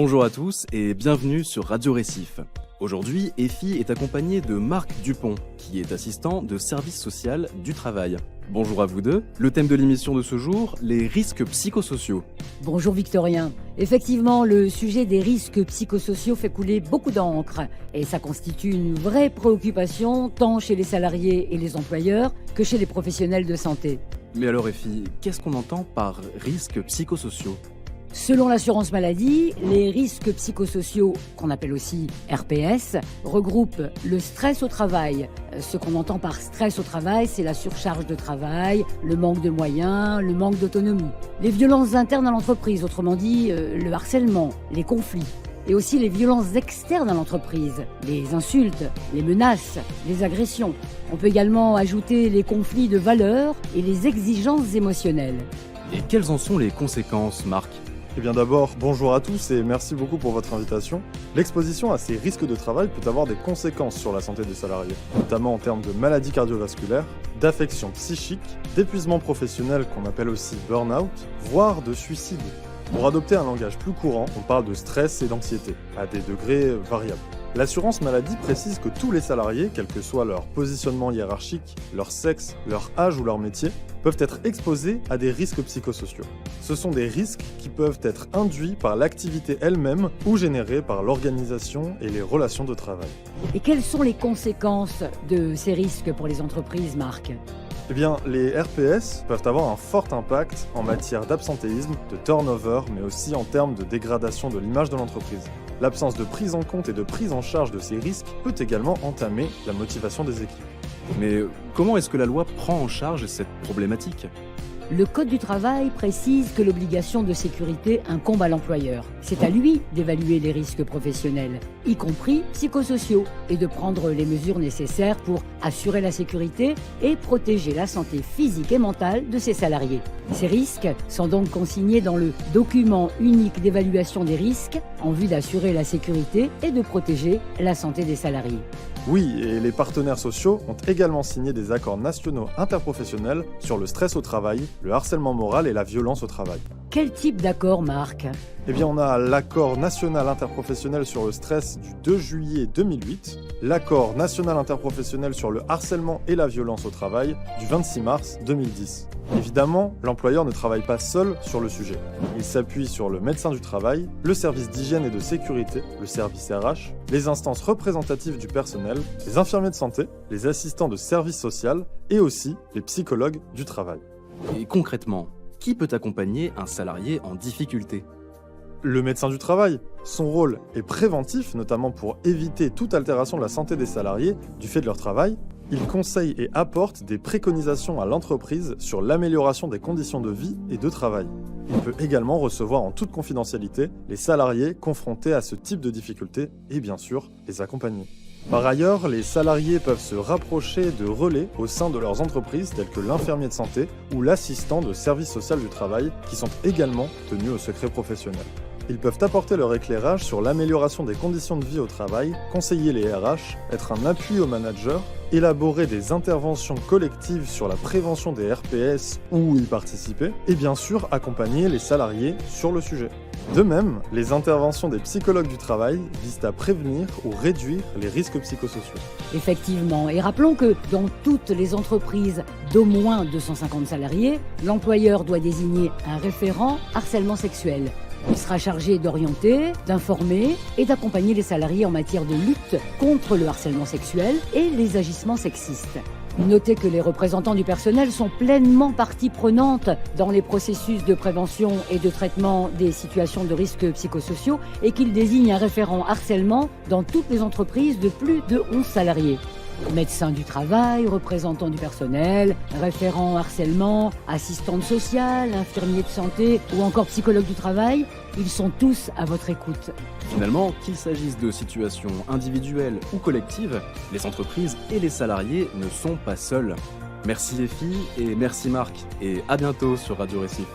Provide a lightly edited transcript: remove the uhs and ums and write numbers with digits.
Bonjour à tous et bienvenue sur Radio Récif. Aujourd'hui, EFI est accompagné de Marc Dupont, qui est assistant de service social du travail. Bonjour à vous deux. Le thème de l'émission de ce jour, les risques psychosociaux. Bonjour Victorien. Effectivement, le sujet des risques psychosociaux fait couler beaucoup d'encre et ça constitue une vraie préoccupation tant chez les salariés et les employeurs que chez les professionnels de santé. Mais alors EFI, qu'est-ce qu'on entend par risques psychosociaux ? Selon l'assurance maladie, les risques psychosociaux, qu'on appelle aussi RPS, regroupent le stress au travail. Ce qu'on entend par stress au travail, c'est la surcharge de travail, le manque de moyens, le manque d'autonomie. Les violences internes à l'entreprise, autrement dit le harcèlement, les conflits. Et aussi les violences externes à l'entreprise, les insultes, les menaces, les agressions. On peut également ajouter les conflits de valeurs et les exigences émotionnelles. Et quelles en sont les conséquences, Marc ? Eh bien d'abord, bonjour à tous et merci beaucoup pour votre invitation. L'exposition à ces risques de travail peut avoir des conséquences sur la santé des salariés, notamment en termes de maladies cardiovasculaires, d'affections psychiques, d'épuisement professionnel qu'on appelle aussi burn-out, voire de suicide. Pour adopter un langage plus courant, on parle de stress et d'anxiété, à des degrés variables. L'assurance maladie précise que tous les salariés, quel que soit leur positionnement hiérarchique, leur sexe, leur âge ou leur métier, peuvent être exposés à des risques psychosociaux. Ce sont des risques qui peuvent être induits par l'activité elle-même ou générés par l'organisation et les relations de travail. Et quelles sont les conséquences de ces risques pour les entreprises, Marc ? Eh bien, les RPS peuvent avoir un fort impact en matière d'absentéisme, de turnover, mais aussi en termes de dégradation de l'image de l'entreprise. L'absence de prise en compte et de prise en charge de ces risques peut également entamer la motivation des équipes. Mais comment est-ce que la loi prend en charge cette problématique ? Le Code du travail précise que l'obligation de sécurité incombe à l'employeur. C'est à lui d'évaluer les risques professionnels, y compris psychosociaux, et de prendre les mesures nécessaires pour assurer la sécurité et protéger la santé physique et mentale de ses salariés. Ces risques sont donc consignés dans le document unique d'évaluation des risques en vue d'assurer la sécurité et de protéger la santé des salariés. Oui, et les partenaires sociaux ont également signé des accords nationaux interprofessionnels sur le stress au travail, le harcèlement moral et la violence au travail. Quel type d'accord, Marc ? Eh bien, on a l'accord national interprofessionnel sur le stress du 2 juillet 2008, l'accord national interprofessionnel sur le harcèlement et la violence au travail du 26 mars 2010. Évidemment, l'employeur ne travaille pas seul sur le sujet. Il s'appuie sur le médecin du travail, le service d'hygiène et de sécurité, le service RH, les instances représentatives du personnel, les infirmiers de santé, les assistants de service social et aussi les psychologues du travail. Et concrètement, qui peut accompagner un salarié en difficulté ? Le médecin du travail. Son rôle est préventif, notamment pour éviter toute altération de la santé des salariés du fait de leur travail. Il conseille et apporte des préconisations à l'entreprise sur l'amélioration des conditions de vie et de travail. Il peut également recevoir en toute confidentialité les salariés confrontés à ce type de difficultés et bien sûr les accompagner. Par ailleurs, les salariés peuvent se rapprocher de relais au sein de leurs entreprises tels que l'infirmier de santé ou l'assistant de service social du travail qui sont également tenus au secret professionnel. Ils peuvent apporter leur éclairage sur l'amélioration des conditions de vie au travail, conseiller les RH, être un appui aux managers, élaborer des interventions collectives sur la prévention des RPS ou y participer, et bien sûr accompagner les salariés sur le sujet. De même, les interventions des psychologues du travail visent à prévenir ou réduire les risques psychosociaux. Effectivement, et rappelons que dans toutes les entreprises d'au moins 250 salariés, l'employeur doit désigner un référent harcèlement sexuel. Il sera chargé d'orienter, d'informer et d'accompagner les salariés en matière de lutte contre le harcèlement sexuel et les agissements sexistes. Notez que les représentants du personnel sont pleinement partie prenante dans les processus de prévention et de traitement des situations de risques psychosociaux et qu'ils désignent un référent harcèlement dans toutes les entreprises de plus de 11 salariés. Médecin du travail, représentant du personnel, référent harcèlement, assistante sociale, infirmier de santé ou encore psychologue du travail, ils sont tous à votre écoute. Finalement, qu'il s'agisse de situations individuelles ou collectives, les entreprises et les salariés ne sont pas seuls. Merci les filles et merci Marc, et à bientôt sur Radio Récif.